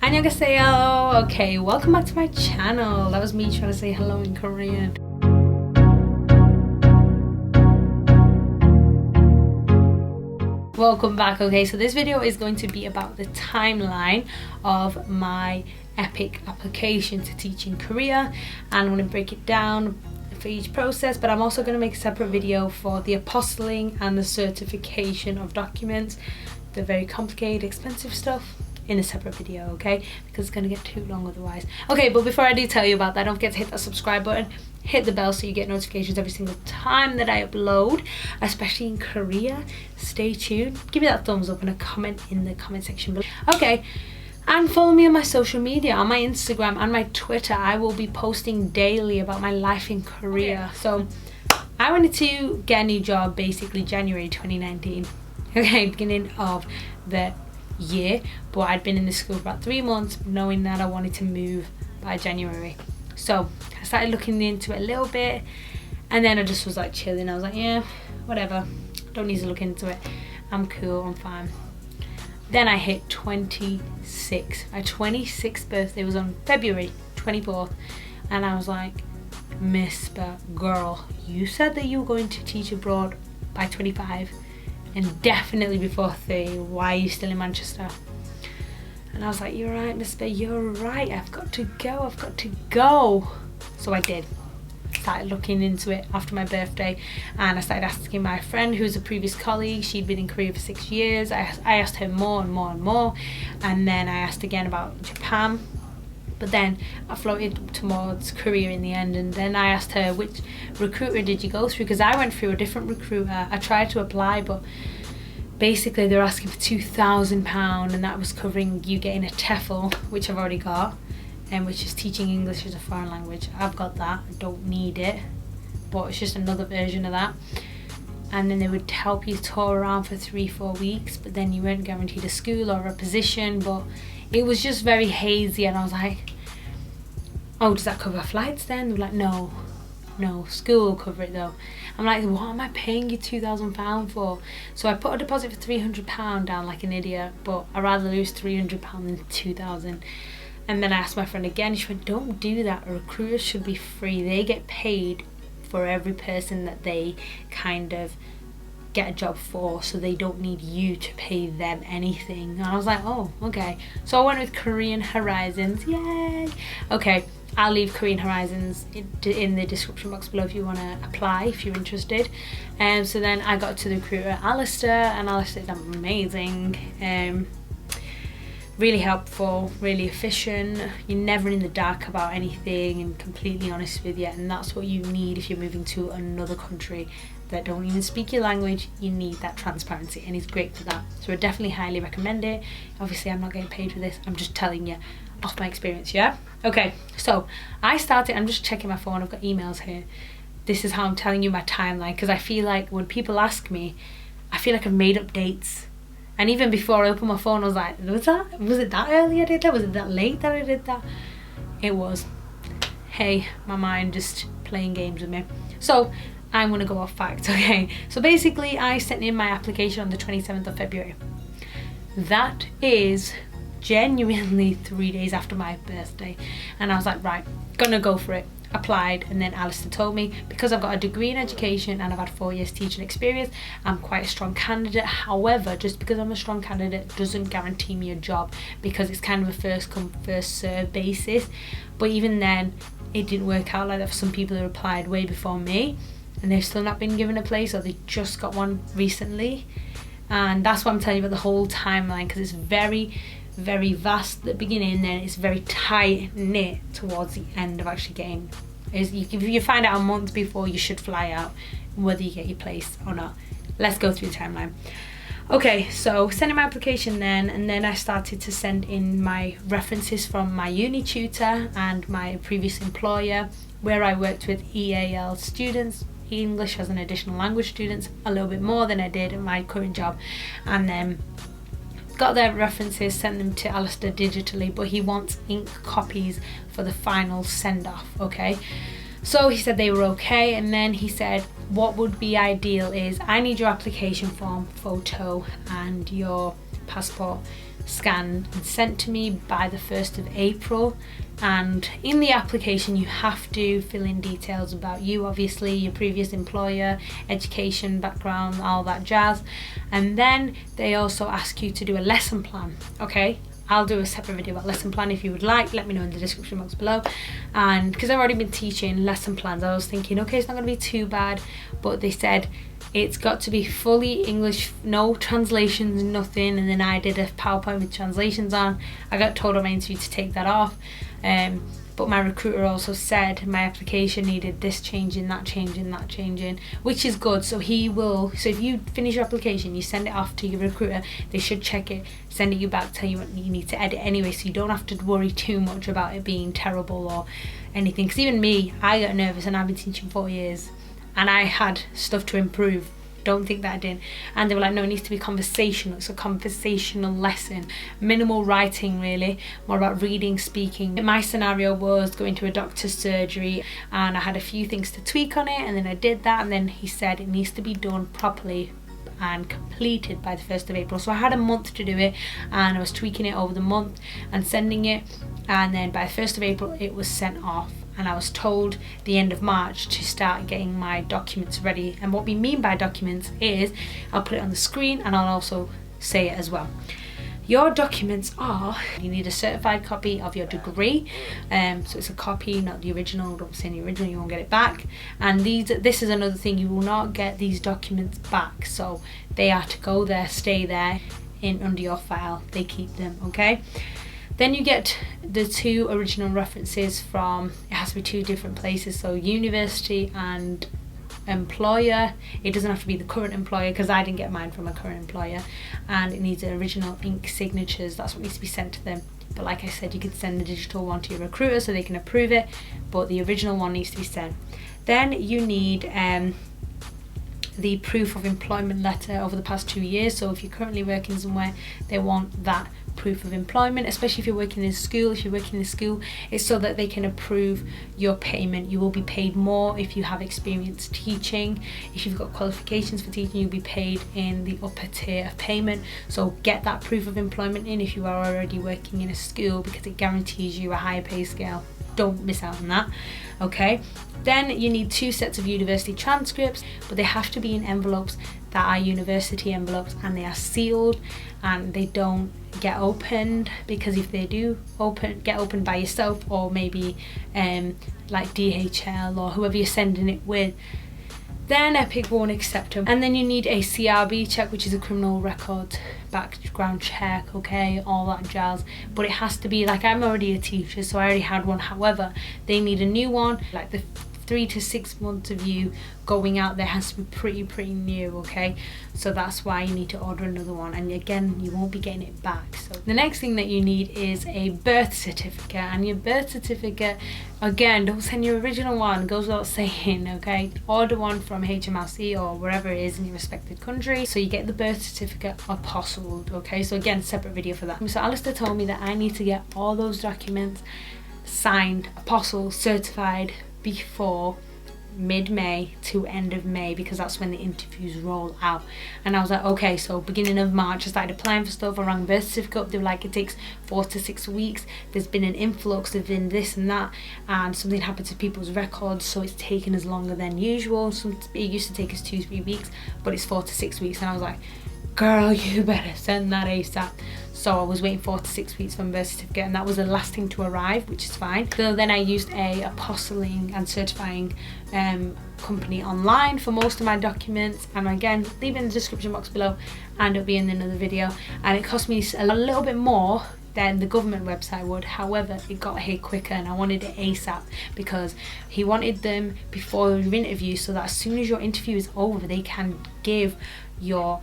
Annyeonghaseyo. Okay, welcome back to my channel. That was me trying to say hello in Korean. Welcome back. Okay, so this video is going to be about the timeline of my EPIK application to teach in Korea, and I'm going to break it down for each process, but I'm also going to make a separate video for the apostilling and the certification of documents, the very complicated, expensive stuff, in a separate video, okay, because it's going to get too long otherwise. Okay, but before I do tell you about that, don't forget to hit that subscribe button, hit the bell so you get notifications every single time that I upload, especially in Korea. Stay tuned, give me that thumbs up and a comment in the comment section below. Okay, and follow me on my social media, on my Instagram and my Twitter. I will be posting daily about my life in Korea. So I wanted to get a new job basically January 2019, okay, beginning of the year, but I'd been in this school for about 3 months, knowing that I wanted to move by January. So I started looking into it a little bit, and then I just was like chilling. I was like, yeah, whatever, don't need to look into it, I'm cool, I'm fine. Then I hit 26. My 26th birthday was on February 24th, and I was like, Miss Girl, you said that you were going to teach abroad by 25 and definitely before 30. Why are you still in Manchester? And I was like, you're right, Miss B, you're right, I've got to go. So I did. Started looking into it after my birthday, and I started asking my friend who's a previous colleague. She'd been in Korea for 6 years. I asked her more and more and more, and then I asked again about Japan, but then I floated towards Korea in the end. And then I asked her, which recruiter did you go through? Because I went through a different recruiter. I tried to apply, but basically they were asking for £2,000, and that was covering you getting a TEFL, which I've already got, and which is teaching English as a foreign language. I've got that, I don't need it, but it's just another version of that. And then they would help you tour around for 3-4 weeks, but then you weren't guaranteed a school or a position. But it was just very hazy, and I was like, oh, does that cover flights then? They were like, no, school will cover it though. I'm like, what am I paying you £2,000 for? So I put a deposit for £300 down like an idiot, but I'd rather lose £300 than £2,000. And then I asked my friend again, she went, don't do that, recruiters should be free. They get paid for every person that they kind of get a job for, so they don't need you to pay them anything. And I was like, oh, okay. So I went with Korean Horizons, yay! Okay, I'll leave Korean Horizons in the description box below if you want to apply, if you're interested. And so then I got to the recruiter, Alistair, and Alistair's amazing. Really helpful, really efficient. You're never in the dark about anything, and completely honest with you, and that's what you need if you're moving to another country that don't even speak your language. You need that transparency, and he's great for that. So I definitely highly recommend it. Obviously I'm not getting paid for this, I'm just telling you off my experience, yeah? Okay, so I started, I'm just checking my phone, I've got emails here. This is how I'm telling you my timeline, because I feel like when people ask me, I feel like I've made up dates. And even before I opened my phone, I was like, was it that early I did that? Was it that late that I did that? It was. Hey, my mind just playing games with me. So I'm gonna go off fact, okay? So basically I sent in my application on the 27th of February. That is genuinely 3 days after my birthday. And I was like, right, gonna go for it. Applied, and then Alistair told me, because I've got a degree in education and I've had 4 years teaching experience, I'm quite a strong candidate. However, just because I'm a strong candidate doesn't guarantee me a job, because it's kind of a first come first serve basis. But even then it didn't work out like that for some people who applied way before me, and they've still not been given a place, or they just got one recently. And that's why I'm telling you about the whole timeline, because it's very vast at the beginning, and then it's very tight knit towards the end of actually getting. You find out a month before you should fly out, whether you get your place or not. Let's go through the timeline. Okay, so sending my application then, and then I started to send in my references from my uni tutor and my previous employer, where I worked with EAL students, English as an additional language students, a little bit more than I did in my current job. And then got their references, sent them to Alistair digitally, but he wants ink copies for the final send-off, okay? So he said they were okay, and then he said what would be ideal is I need your application form, photo, and your passport scanned and sent to me by the 1st of April. And in the application you have to fill in details about you, obviously, your previous employer, education, background, all that jazz. And then they also ask you to do a lesson plan, okay? I'll do a separate video about lesson plan if you would like. Let me know in the description box below. And because I've already been teaching lesson plans, I was thinking, okay, it's not going to be too bad. But they said it's got to be fully English, no translations, nothing. And then I did a PowerPoint with translations on. I got told on my interview to take that off. But my recruiter also said my application needed this changing, that changing, that changing, which is good. So he will, so if you finish your application, you send it off to your recruiter, they should check it, send it you back, tell you what you need to edit anyway, so you don't have to worry too much about it being terrible or anything. Because even me, I get nervous, and I've been teaching 4 years and I had stuff to improve. Don't think that I didn't. And they were like, no, it needs to be conversational. It's a conversational lesson, minimal writing really, more about reading, speaking. My scenario was going to a doctor's surgery, and I had a few things to tweak on it, and then I did that, and then he said it needs to be done properly and completed by the 1st of April. So I had a month to do it, and I was tweaking it over the month and sending it, and then by the 1st of April it was sent off. And I was told the end of March to start getting my documents ready. And what we mean by documents is, I'll put it on the screen and I'll also say it as well. Your documents are, you need a certified copy of your degree, so it's a copy, not the original. Don't send the original, you won't get it back. And this is another thing, you will not get these documents back, so they are to go there, stay there under your file, they keep them, okay? Then you get the 2 original references from, it has to be 2 different places, so university and employer. It doesn't have to be the current employer, because I didn't get mine from a current employer. And it needs original ink signatures, that's what needs to be sent to them. But like I said, you could send the digital one to your recruiter so they can approve it, but the original one needs to be sent. Then you need the proof of employment letter over the past 2 years. So if you're currently working somewhere, they want that proof of employment, especially if you're working in school. If you're working in school, it's so that they can approve your payment. You will be paid more if you have experience teaching. If you've got qualifications for teaching, you'll be paid in the upper tier of payment. So get that proof of employment in if you are already working in a school, because it guarantees you a higher pay scale. Don't miss out on that, okay? Then you need 2 sets of university transcripts, but they have to be in envelopes that are university envelopes, and they are sealed and they don't get opened, because if they do get opened by yourself, or maybe like DHL or whoever you're sending it with, then EPIK won't accept them. And then you need a CRB check, which is a criminal record background check, okay, all that jazz. But it has to be, like, I'm already a teacher, so I already had one. However, they need a new one. Like the 3 to 6 months of you going out there has to be pretty new, okay? So that's why you need to order another one, and again, you won't be getting it back. So the next thing that you need is a birth certificate, and your birth certificate, again, don't send your original one, it goes without saying, okay? Order one from HMRC or wherever it is in your respected country, so you get the birth certificate apostilled, okay? So again, separate video for that. So Alistair told me that I need to get all those documents signed, apostilled, certified before mid-May to end of May, because that's when the interviews roll out. And I was like, okay, so beginning of March I started applying for stuff. I rang birth certificate, they were like, it takes 4 to 6 weeks, there's been an influx, there's been this and that, and something happened to people's records, so it's taken us longer than usual. It used to take us 2-3 weeks, but it's 4 to 6 weeks. And I was like, girl, you better send that ASAP. So I was waiting 4 to 6 weeks for my birth certificate, and that was the last thing to arrive, which is fine. So then I used a apostilling and certifying company online for most of my documents, and again, leave it in the description box below and it'll be in another video. And it cost me a little bit more than the government website would. However, it got here quicker, and I wanted it ASAP because he wanted them before your interview, so that as soon as your interview is over, they can give your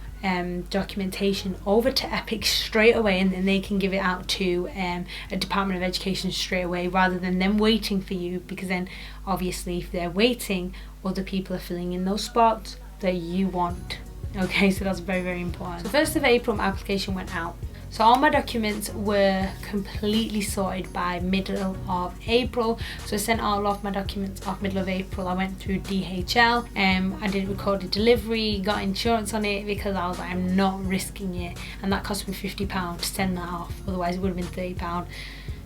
documentation over to EPIK straight away, and then they can give it out to a Department of Education straight away, rather than them waiting for you, because then obviously if they're waiting, other people are filling in those spots that you want. Okay, so that's very important. So 1st of April my application went out, So all my documents were completely sorted by middle of April. So I sent all of my documents off middle of April. I went through DHL. I did recorded delivery, got insurance on it because I was like, I'm not risking it. And that cost me £50 to send that off. Otherwise it would have been £30.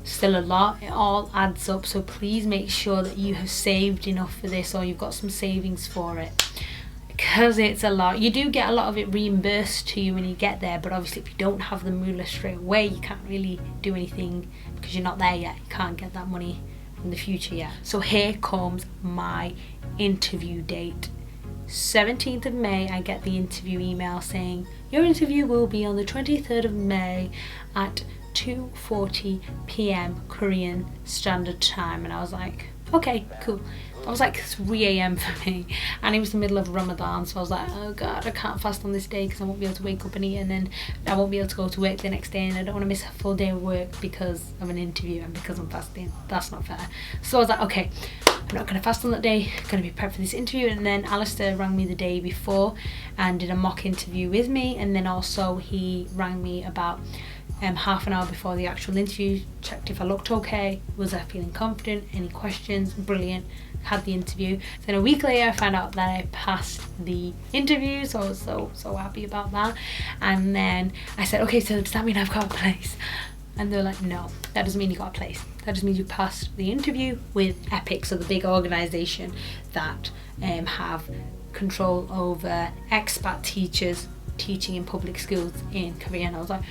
Still a lot. It all adds up. So please make sure that you have saved enough for this, or you've got some savings for it, because it's a lot. You do get a lot of it reimbursed to you when you get there, but obviously if you don't have the moolah straight away, you can't really do anything because you're not there yet. You can't get that money in the future yet. So here comes my interview date. 17th of May, I get the interview email saying your interview will be on the 23rd of May at 2:40 p.m. Korean Standard Time. And I was like, okay, cool. I was like 3 a.m. for me, and it was the middle of Ramadan, so I was like, oh god, I can't fast on this day because I won't be able to wake up and eat, and then I won't be able to go to work the next day, and I don't want to miss a full day of work because of an interview and because I'm fasting. That's not fair. So I was like, okay, I'm not going to fast on that day, I'm going to be prepped for this interview. And then Alistair rang me the day before and did a mock interview with me, and then also he rang me about half an hour before the actual interview, checked if I looked okay, was I feeling confident, any questions. Brilliant. Had the interview. Then a week later I found out that I passed the interview, so I was so happy about that. And then I said, okay, so does that mean I've got a place? And they're like, no, that doesn't mean you got a place, that just means you passed the interview with EPIK, so the big organisation that have control over expat teachers teaching in public schools in Korea. And I was like,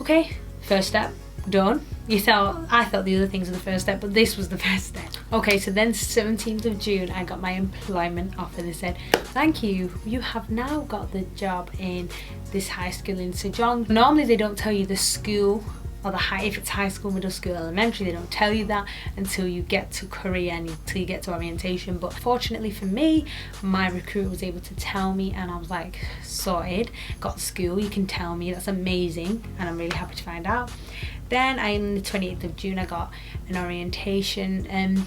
okay, first step done. I thought the other things were the first step, but this was the first step. Okay, so then 17th of June I got my employment offer. They said, thank you, you have now got the job in this high school in Sejong. Normally they don't tell you the school, or if it's high school, middle school, elementary, they don't tell you that until you get to Korea and until you get to orientation. But fortunately for me, my recruiter was able to tell me, and I was like, sorted, got school, you can tell me, that's amazing, and I'm really happy to find out. Then on the 28th of June I got an orientation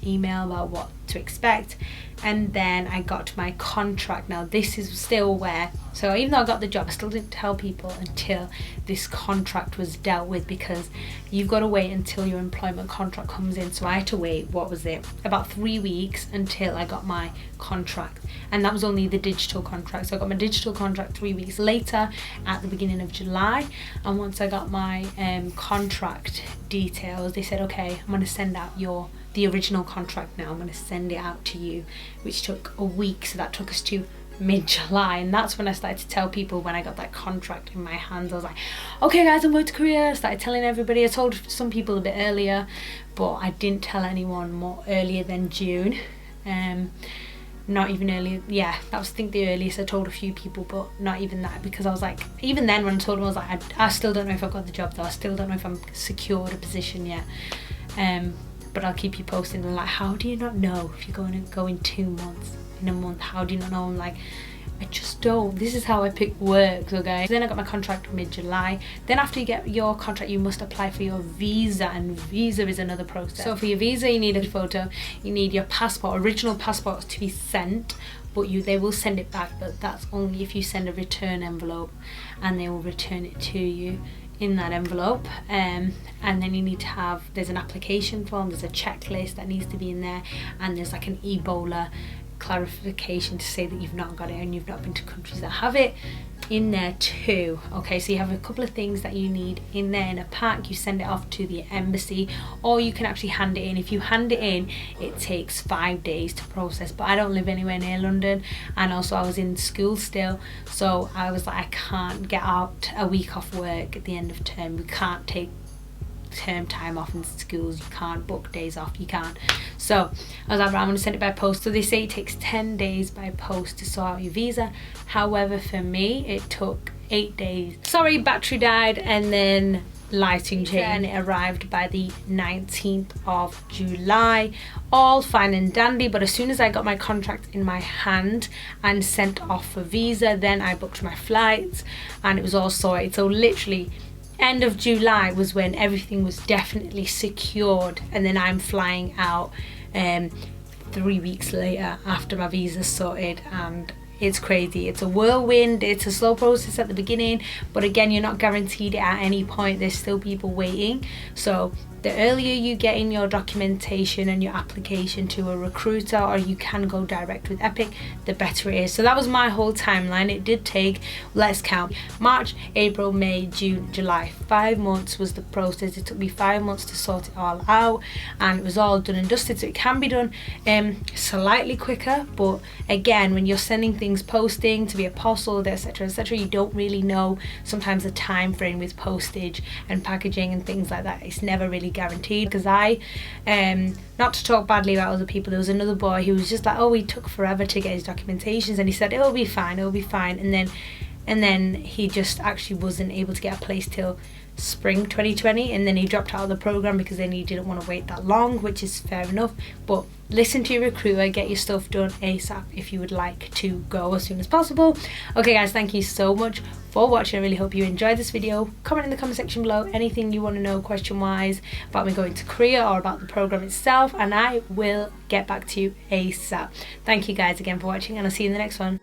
email about what to expect, and then I got my contract. Now this is still where, so even though I got the job, I still didn't tell people until this contract was dealt with, because you've got to wait until your employment contract comes in. So I had to wait, what was it, about 3 weeks until I got my contract, and that was only the digital contract. So I got my digital contract 3 weeks later at the beginning of July, and once I got my contract details, they said, okay, I'm going to send out the original contract now, I'm going to send it out to you, which took a week. So that took us to mid-July, and that's when I started to tell people when I got that contract in my hands. I was like, okay guys, I'm going to Korea. I started telling everybody. I told some people a bit earlier, but I didn't tell anyone more earlier than June. Not even earlier, yeah, that was I think the earliest I told a few people, but not even that, because I was like, even then when I told them, I was like, I still don't know if I've got the job though, I still don't know if I'm secured a position yet. But I'll keep you posted. And like, how do you not know if you're going to go in 2 months, in a month? How do you not know? I'm like, I just don't. This is how EPIK works, okay? So then I got my contract mid-July. Then after you get your contract, you must apply for your visa, and visa is another process. So for your visa, you need a photo, you need your passport, original passport to be sent, but they will send it back, but that's only if you send a return envelope, and they will return it to you in that envelope. And then you need to have, there's an application form, there's a checklist that needs to be in there, and there's like an Ebola clarification to say that you've not got it and you've not been to countries that have it in there too. Okay, so you have a couple of things that you need in there in a pack. You send it off to the embassy, or you can actually hand it in. If you hand it in, it takes 5 days to process, but I don't live anywhere near London, and also I was in school still, so I was like, I can't get out a week off work at the end of term. We can't take term time off in schools, you can't book days off, you can't. So I was like, I'm going to send it by post. So they say it takes 10 days by post to sort out your visa. However, for me it took 8 days. Sorry, battery died, and then lighting change, and it arrived by the 19th of July. All fine and dandy, but as soon as I got my contract in my hand and sent off for visa, then I booked my flights and it was all sorted. So literally end of July was when everything was definitely secured, and then I'm flying out 3 weeks later after my visa's sorted, and it's crazy. It's a whirlwind. It's a slow process at the beginning, but again, you're not guaranteed it at any point. There's still people waiting. So the earlier you get in your documentation and your application to a recruiter, or you can go direct with EPIK, the better it is. So that was my whole timeline. It did take, let's count, March, April, May, June, July. 5 months was the process. It took me 5 months to sort it all out, and it was all done and dusted. So it can be done slightly quicker, but again, when you're sending things posting to be apostilled, etc., etc., you don't really know sometimes the time frame with postage and packaging and things like that. It's never really guaranteed, because I not to talk badly about other people, there was another boy who was just like, oh, he took forever to get his documentations, and he said it'll be fine, and then he just actually wasn't able to get a place till spring 2020, and then he dropped out of the program because then he didn't want to wait that long, which is fair enough. But listen to your recruiter, get your stuff done ASAP if you would like to go as soon as possible. Okay guys, thank you so much for watching. I really hope you enjoyed this video. Comment in the comment section below anything you want to know question wise about me going to Korea or about the program itself, and I will get back to you ASAP. Thank you guys again for watching, and I'll see you in the next one.